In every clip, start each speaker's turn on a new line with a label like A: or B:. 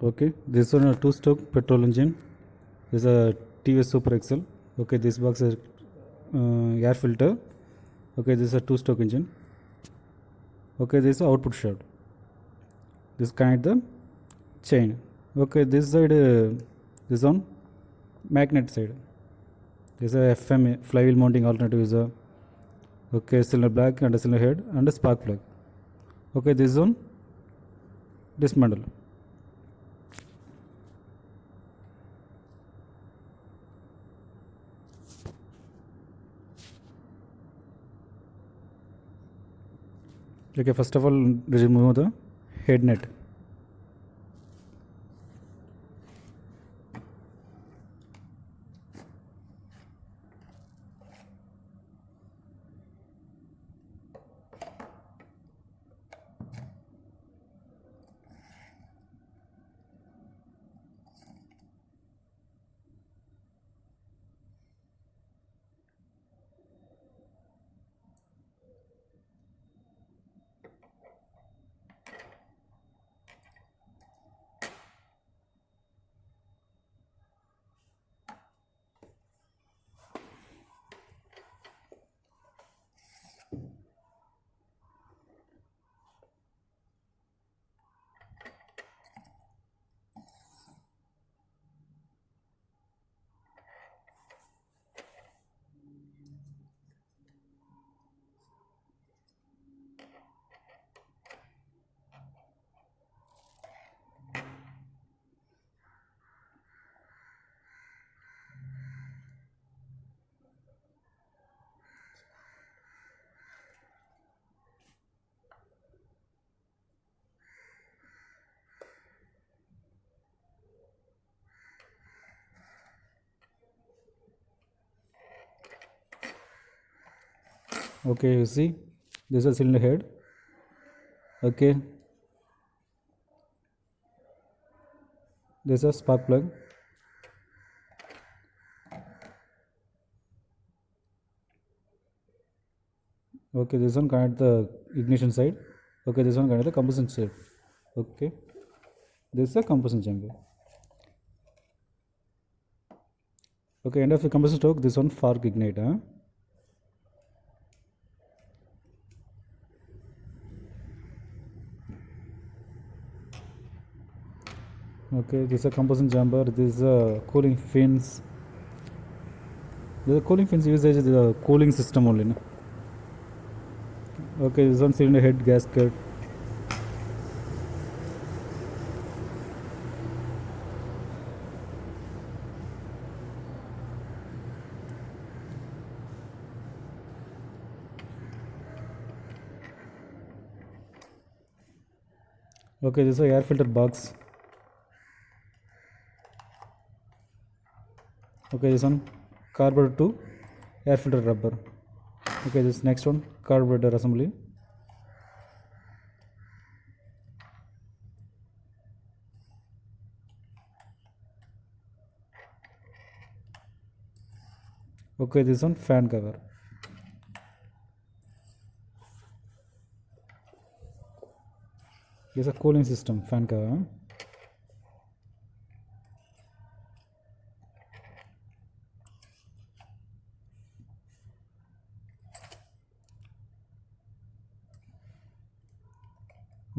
A: Okay, this one a two-stroke petrol engine. This is a TVS Super Excel. Okay, this box is air filter. Okay, this is a two-stroke engine. Okay, this is output shaft. This connect the chain. Okay, this side, this one magnet side. This is a FM flywheel mounting alternative is a okay cylinder block and a cylinder head and a spark plug. Okay, this one dismantle. Okay, first of all, remove the head net. Okay, you see, this is a cylinder head. Okay, this is a spark plug. Okay, this one connect the ignition side. Okay, this one connect the combustion side. Okay, this is a combustion chamber. Okay, end of the combustion stroke, this one spark ignite. Huh? Okay, this is a combustion chamber. This is a cooling fins. The cooling fins usage is the cooling system only. No? Okay, this one cylinder head gasket. Okay, this is a air filter box. Okay, this one carburetor to air filter rubber. Okay, this next one carburetor assembly. Okay, this one fan cover. This is a cooling system fan cover. Huh?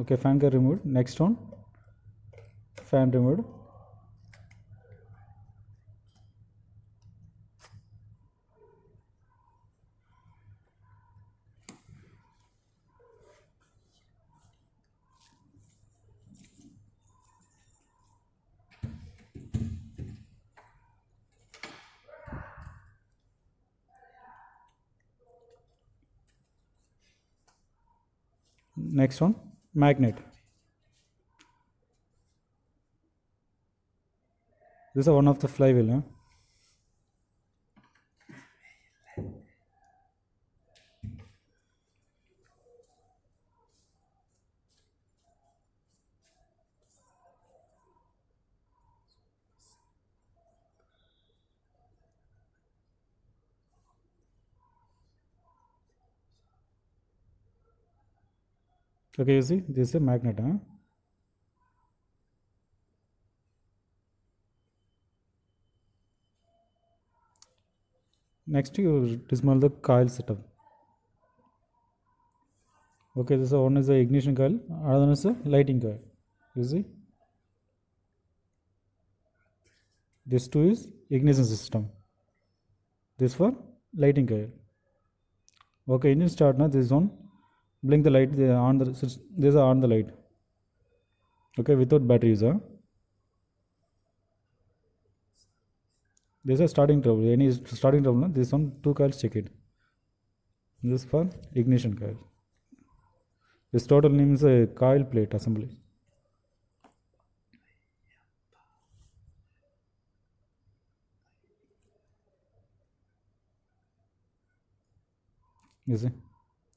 A: Okay, fan cover removed. Next one fan removed. Next one magnet. This is one of the flywheel. Huh? Okay, you see, this is a magnet. Huh? Next you dismantle the coil setup. Okay, this one is the ignition coil, another one is the lighting coil. You see, this two is ignition system. This for lighting coil. Okay, engine start now. This one, blink the light. They on the this is on the light. Okay, without battery user. This is starting trouble. Any starting trouble? This one two coils check it. This for ignition coil. This total name is a coil plate assembly. You see,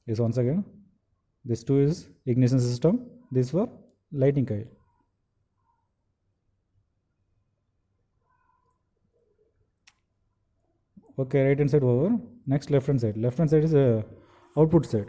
A: this once again. This two is ignition system. This for lighting coil. Okay, right hand side over. Next left hand side. Left hand side is a output side.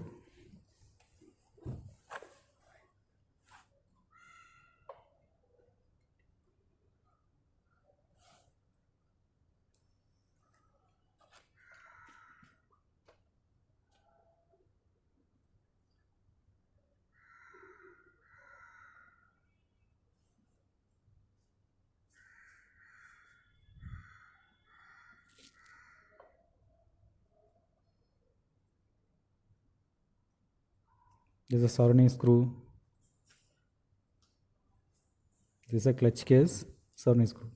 A: This is a soldering screw. This is a clutch case, soldering screw.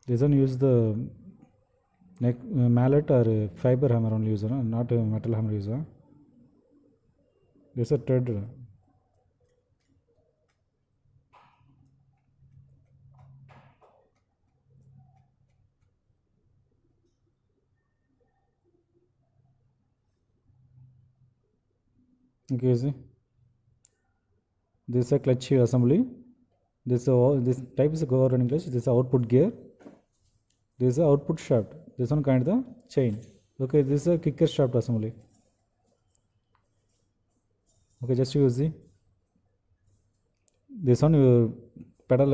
A: This one use the neck mallet or fiber hammer only user, not a metal hammer user. This is a thread. Okay, see. This is a clutch assembly. This type is a go running clutch. This is output gear. This is a output shaft. This one kind of the chain. Okay, this is a kicker shaft assembly. Okay, just use the this one you pedal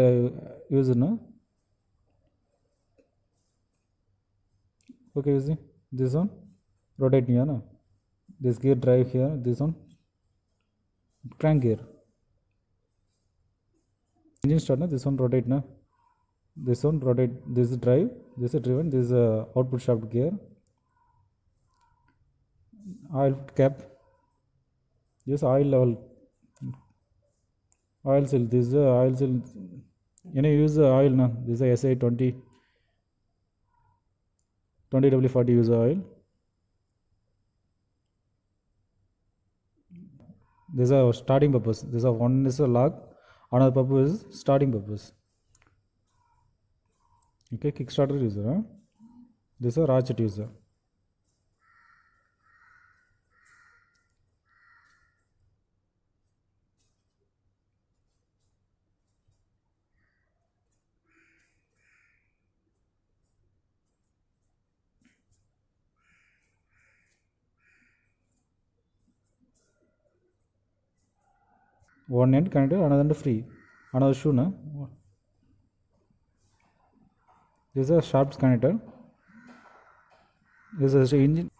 A: use no. Okay, you see this one rotate here no. This gear drive here. This one crank gear. Engine start na. This one rotate na. This one rotate. This is drive. This is driven. This is output shaft gear. Oil cap. This oil level. Oil seal. This is oil seal. You know use oil na. This is SA 20W40 use oil. This is a starting purpose. This is one is a log. Another purpose is starting purpose. Okay, Kickstarter user. Huh? This is a ratchet user. One end connected, another end free. Another shoe na. This is a shaft connector. This is the engine.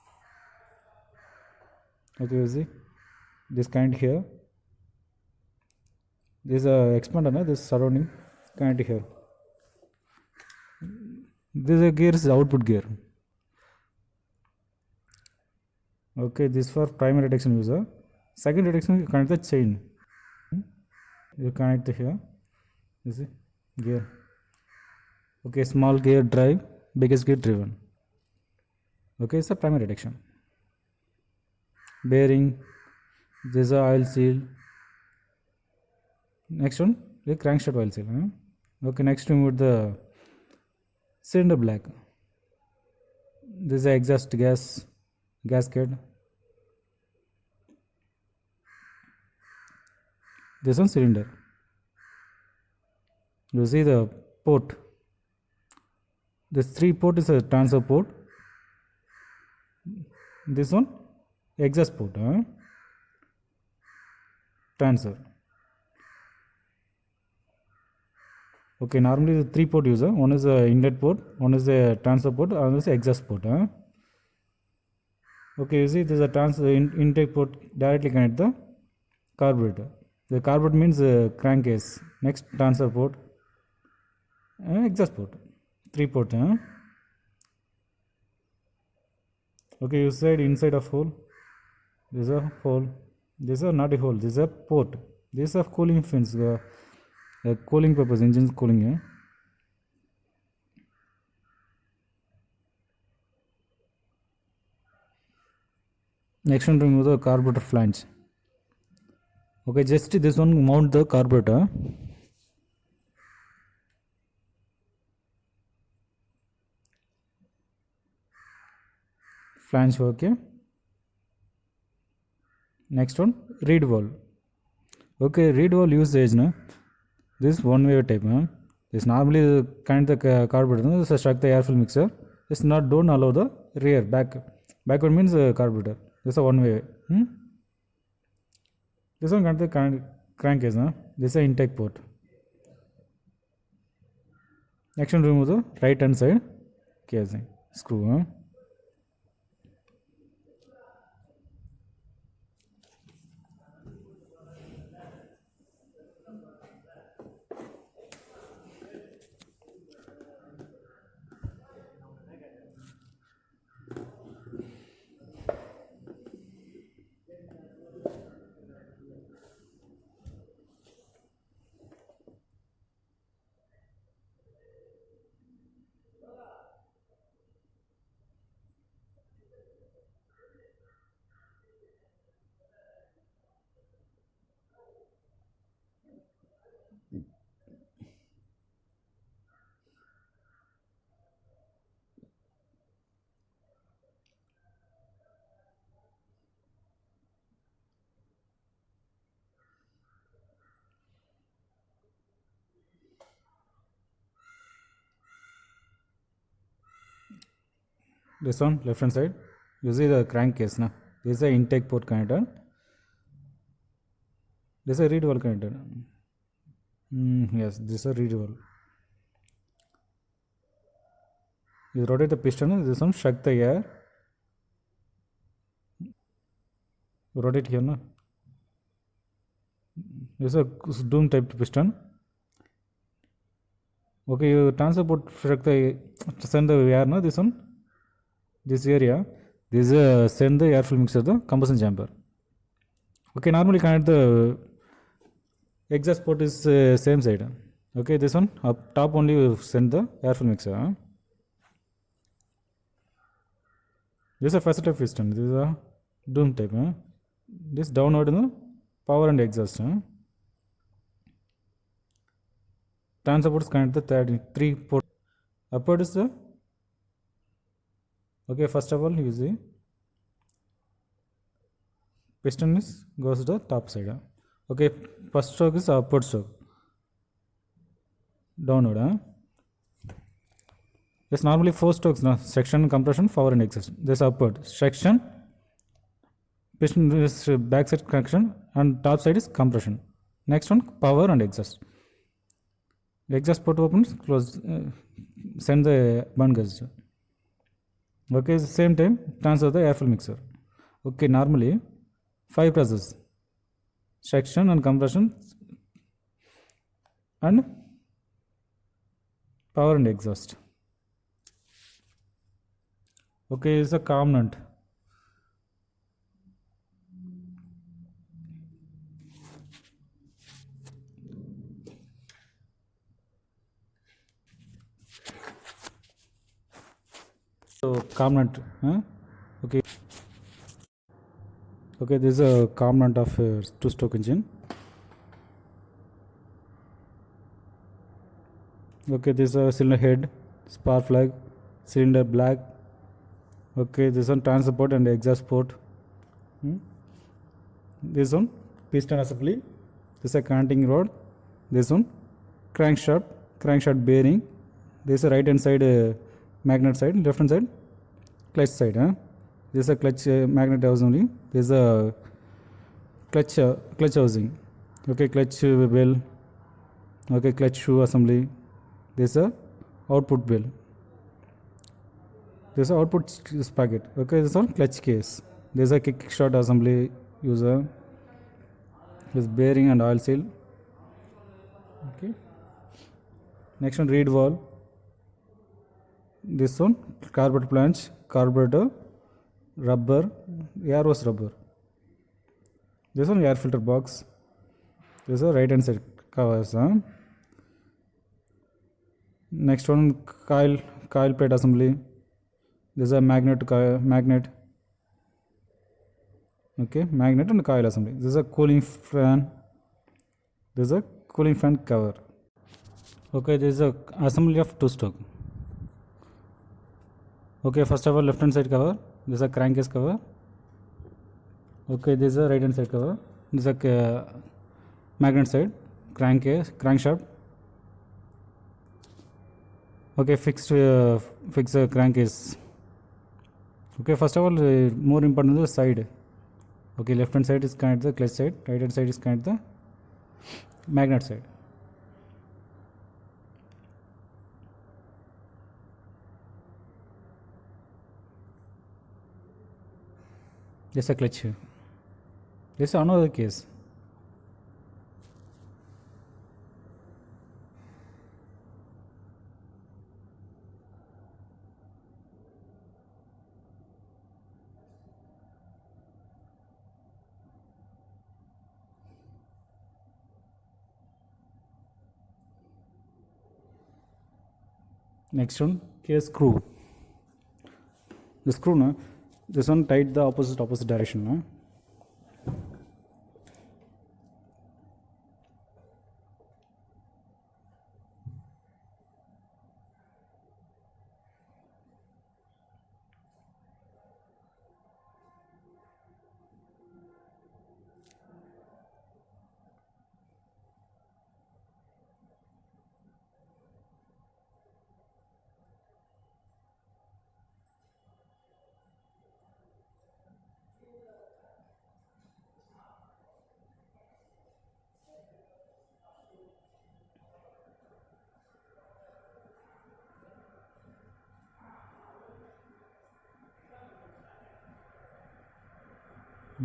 A: Okay, you see this kind here. This is a expander na. This surrounding kind here. This is gear is output gear. Okay, this for primary detection user. Second detection you connect the chain. You connect here. You see gear. Okay, small gear drive, biggest gear driven. Okay, it's a primary detection. Bearing, this is a oil seal. Next one, the crankshaft oil seal. Huh? Okay, next one with the cylinder black. This is a exhaust gasket. This one cylinder. You see the port. This 3 port is a transfer port. This one exhaust port. Transfer. Okay, normally the 3 port user. One is a inlet port, one is a transfer port, another is a exhaust port. Okay, you see this is a transfer intake port directly connect the carburetor. The carburetor means crankcase. Next transfer port, exhaust port, 3 port. Okay, you said inside of hole. This is a hole. This is not a hole. This is a port. This is a cooling fins. Cooling purpose, engine cooling. Next one, remove the carburetor flange. Okay, just this one mount the carburetor. Flange, okay. Next one, reed valve. Okay, reed valve usage. This one way type. This normally connect the carburetor. This is struck the air fuel mixer. This not don't allow the rear backward means carburetor. This is a one way. This one connect the crankcase. This is a intake port. Next one, remove the right hand side casing screw. This one left hand side, you see the crankcase. This is a intake port connector. This is a reed valve connector. Yes, this is a reed valve. You rotate the piston. This one suck the air. Rotate here. This is a doom type piston. Okay, you transfer port suck the send the air. This one. This area, this is send the air fuel mixer the combustion chamber. Okay, normally connect the exhaust port is same side. Okay, this one up top only send the air fuel mixer. This is a first type piston. This is a doom type. This downward power and exhaust. Transfer ports connect the 3 port. Upward is the okay, first of all you see piston goes to the top side. Okay, first stroke is upward stroke. Downward. There's normally 4 strokes. Section, compression, power and exhaust. This upward. Section, piston is back side connection and top side is compression. Next one, power and exhaust. Exhaust port opens, close, send the burn gas. Okay, same time transfer the air fuel mixer. Okay, normally 5 presses, section and compression and power and exhaust. Okay, it's a component. So component. Okay. Okay, this is a component of a 2-stroke engine. Okay, this is a cylinder head, spark plug, cylinder black. Okay, this one transfer port and exhaust port. This one piston assembly. This This is a canting rod. This one crankshaft bearing. This is a right hand side magnet side, left hand side clutch side. This is a clutch magnet house only. This is a clutch housing. Okay, clutch bell. Okay, clutch shoe assembly. This is a output bell. This is output sprocket. Okay, this one clutch case. This is a kickstart assembly user. This bearing and oil seal. Okay. Next one, reed valve. This one carburetor flange, carburetor, rubber, air hose rubber. This one air filter box. This is a right hand side covers. Next one, coil plate assembly. This is a magnet. Okay, magnet and coil assembly. This is a cooling fan. This is a cooling fan cover. Okay, this is a assembly of two stroke. Okay, first of all, left hand side cover. This is a crankcase cover. Okay, this is a right hand side cover. This is a magnet side crankshaft. Okay, fixed crankcase. Okay, first of all, more important is the side. Okay, left hand side is connected to the clutch side, right hand side is connected to the magnet side. This is a clutch. This is another case. Next one, case screw. The screw, this one tied the opposite direction.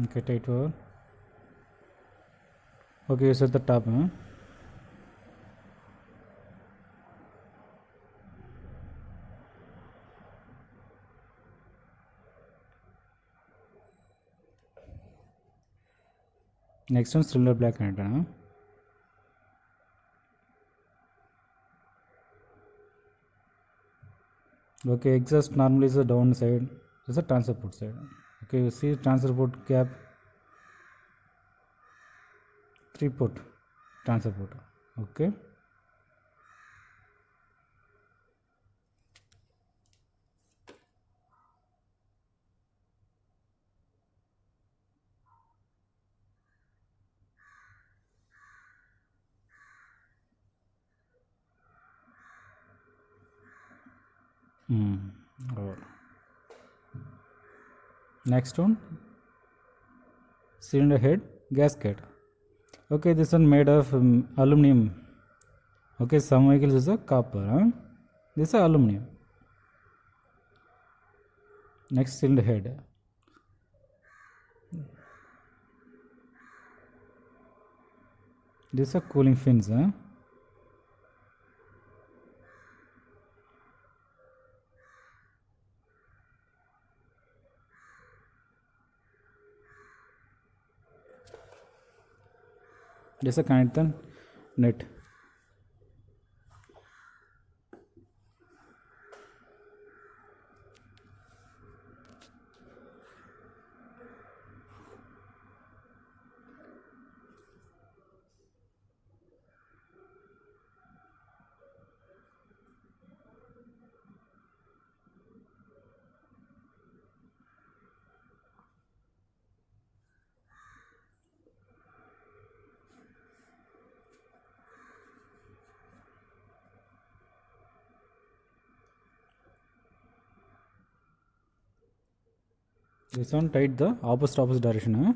A: Okay, tight over. Okay, you set the top. Next one, cylinder black connector. Okay, exhaust normally is the down side. This is a transfer port side. Okay, you see transfer port cap, 3-port transfer port. Okay. Next one, cylinder head gasket. Okay, this one made of aluminum. Okay, some vehicles is a copper. This is aluminum. Next, cylinder head. This is a cooling fins. This is a connector net. This one tight the opposite direction.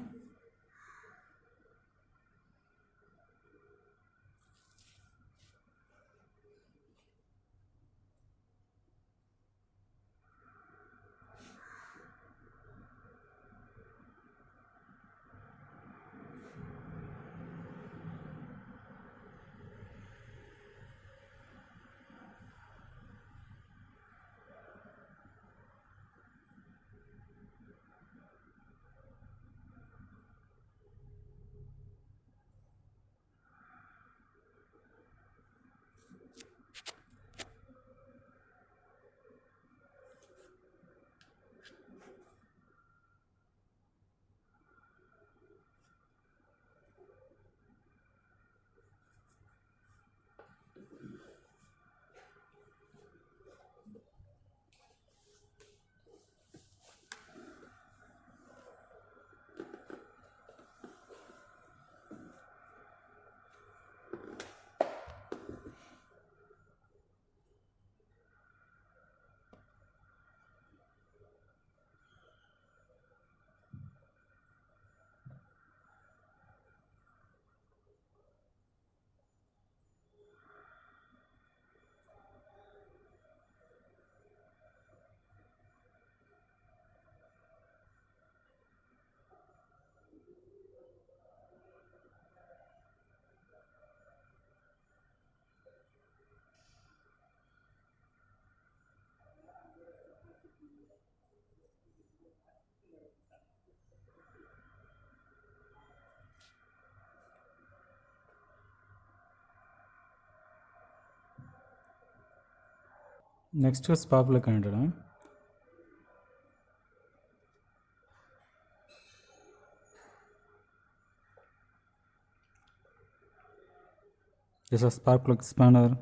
A: Next spark plug connected. This is a spark plug spanner.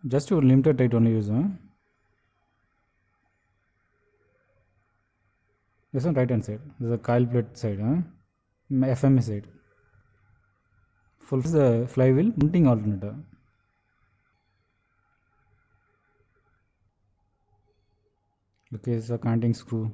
A: Just to limited tight only use. This one right hand side. This is a coil plate side. FME side. Full is the flywheel mounting alternator. Okay, it's a connecting screw.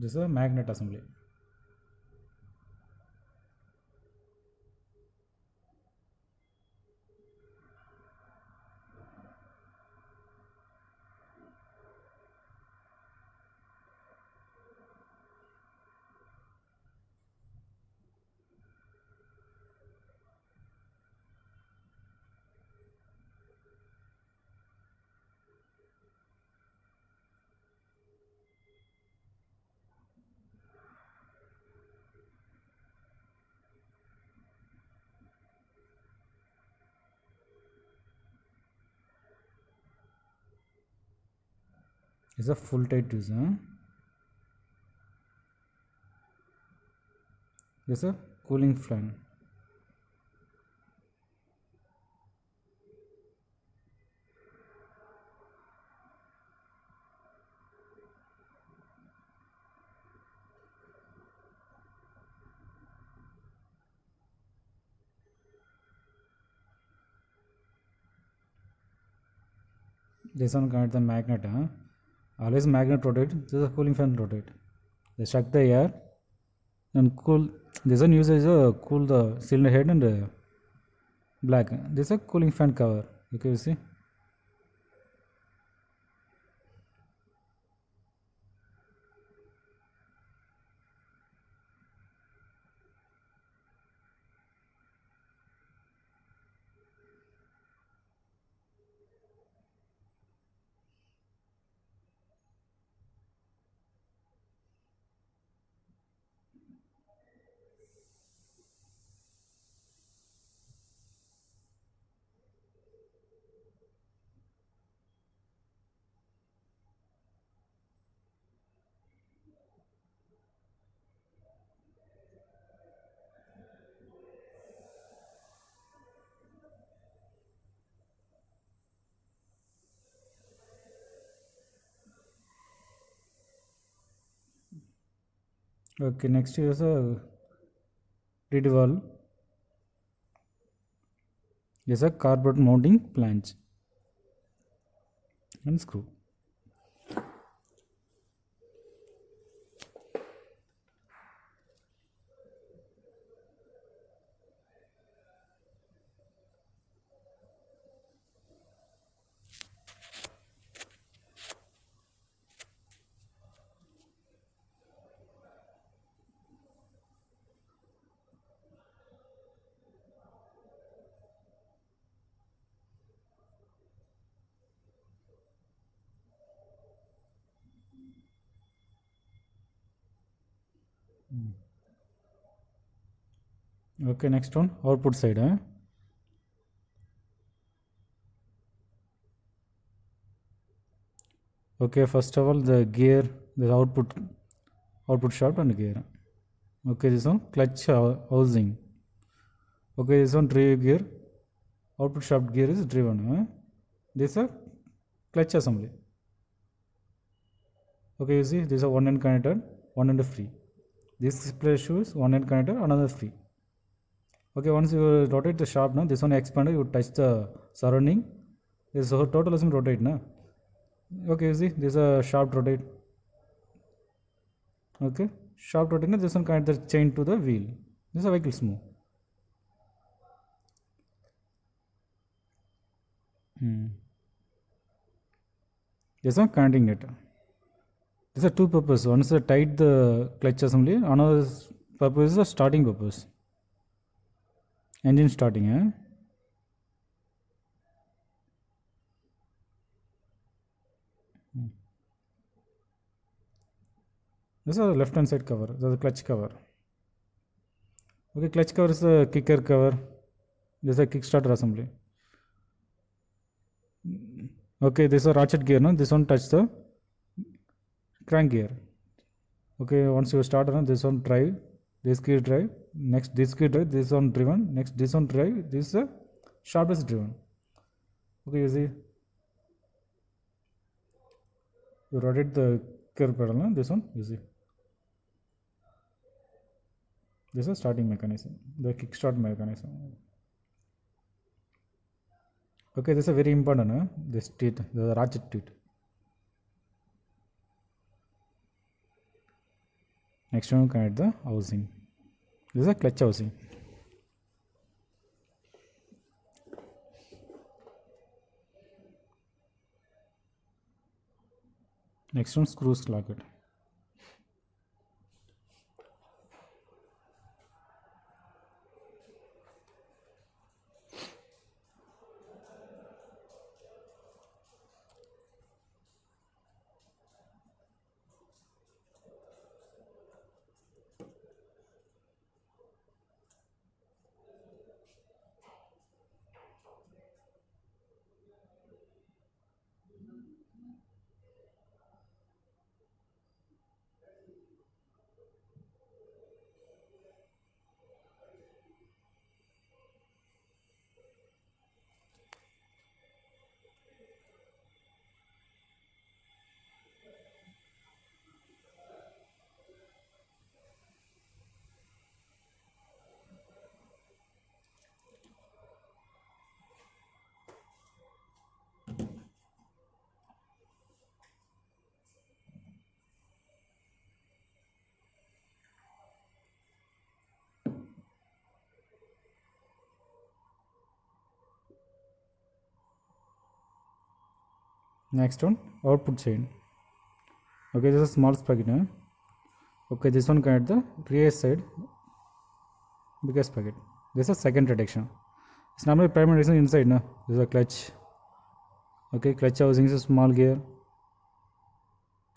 A: This is a magnet assembly. It's a full tight tools. This is a cooling fan. This one connect the magnet. Always magnet rotate. This is a cooling fan rotate. They suck the air and cool. This one uses cool the cylinder head and black. This is a cooling fan cover. Okay, you see. Okay, next is a grid valve. Is a cardboard mounting flange and screw. Okay, next one output side. Okay, first of all the gear, the output shaft and gear. Okay, this one clutch housing. Okay, this one drive gear, output shaft gear is driven. This is a clutch assembly. Okay, you see this is a one end connected, one end free. This display shows one end connected, another free. Okay, once you rotate the shaft now, this one expanded, you touch the surrounding. This total doesn't rotate now. Okay, you see this is a shaft rotate. Okay, shaft rotating, this one connect the chain to the wheel. This is a vehicle move. This one connecting it. This is two purpose. One is to tight the clutch assembly. Another purpose is the starting purpose. Engine starting. This is a left hand side cover. This is the clutch cover. Okay, clutch cover is the kicker cover. This is a kickstarter assembly. Okay, this is a ratchet gear. No, this one touch the crank gear. Okay, once you start on this one drive, this gear drive, next this gear drive, this one driven, next this one drive, this shaft is driven. Okay, you see, you rotate the gear pedal, no? This one, you see. This is starting mechanism, the kickstart mechanism. Okay, this is very important, this teeth, the ratchet teeth. Next one, connect the housing. This is a clutch housing. Next one, screw socket. Next one, output chain. Okay, this is a small sprocket. Okay, this one connect the rear side biggest sprocket. This is second reduction. It's normally primary reduction inside. No? This is a clutch. Okay, clutch housing is a small gear.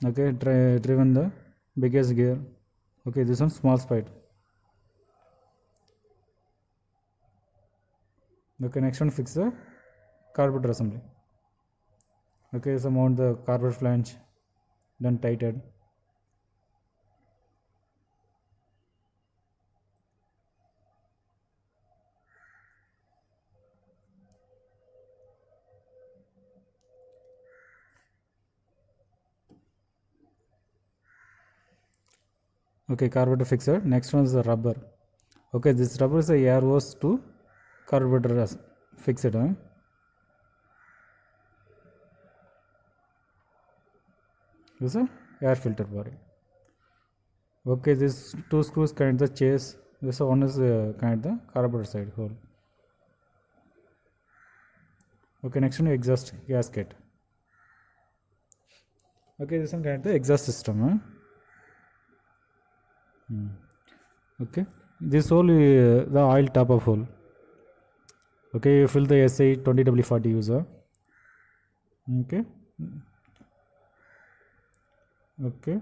A: Okay, driven the biggest gear. Okay, this one small sprocket. Okay, next one fix the carburetor assembly. Okay, so mount the carburetor flange, then tightened. Okay, carburetor fixed. Next one is the rubber. Okay, this rubber is a air hose to carburetor fixed. This is a air filter body. Okay, these two screws connect the chase. This one is connect the carburetor side hole. Okay, next one exhaust gasket. Okay, this one connect the exhaust system. Okay, this hole the oil top of hole. Okay, you fill the SI 20W40 user. Okay. Okay.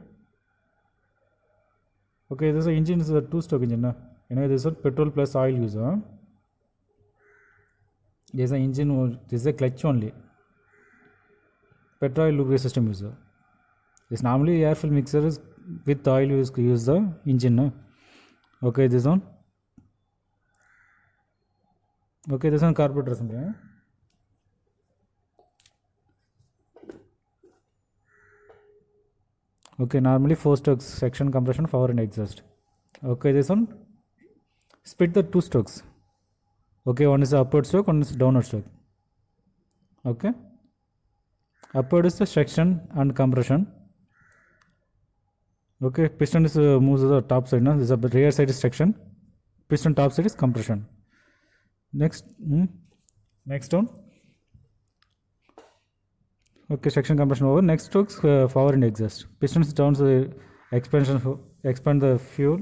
A: Okay, this engine is a two-stroke engine. You know, this is petrol plus oil user. This is an engine. This is a clutch only. Petrol lubricant system user. This normally air fill mixer is with oil use the engine. Okay, this one. Okay, this one carburetor something. Okay, normally 4 strokes section compression, power and exhaust. Okay, this one split the 2 strokes. Okay, one is the upward stroke, one is downward stroke. Okay, upward is the section and compression. Okay, piston is moves to the top side. This is the rear side is section. Piston top side is compression. Next one. Okay, section compression over. Next strokes power and exhaust. Pistons down to the expand the fuel.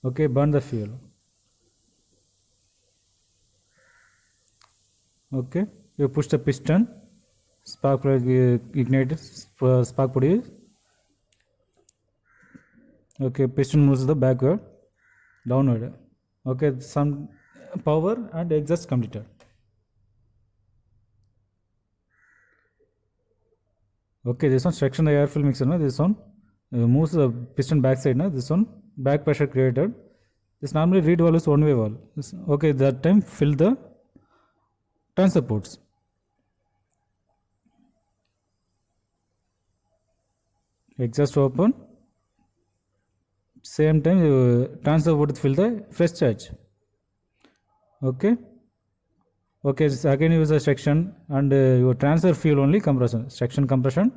A: Okay, burn the fuel. Okay, you push the piston, spark plug ignited, spark produce. Okay, piston moves the backward, downward. Okay, some power and exhaust completed. Okay, this one section the air fill mixer. This one moves the piston back side. This one back pressure created. This normally read valve is one way valve. Okay, that time fill the transfer ports. Exhaust open. Same time transfer port fill the fresh charge. Okay. Okay, again use a section and your transfer fuel only compression. Section compression.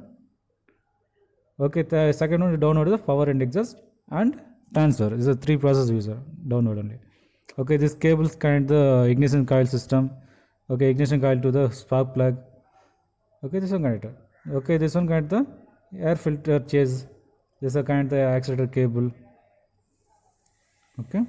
A: Okay, the second one downward the power and exhaust and transfer. This is a 3 process user downward only. Okay, this cables connect the ignition coil system. Okay, ignition coil to the spark plug. Okay, this one connector. Okay, this one connect the air filter chase. This one connect the accelerator cable. Okay.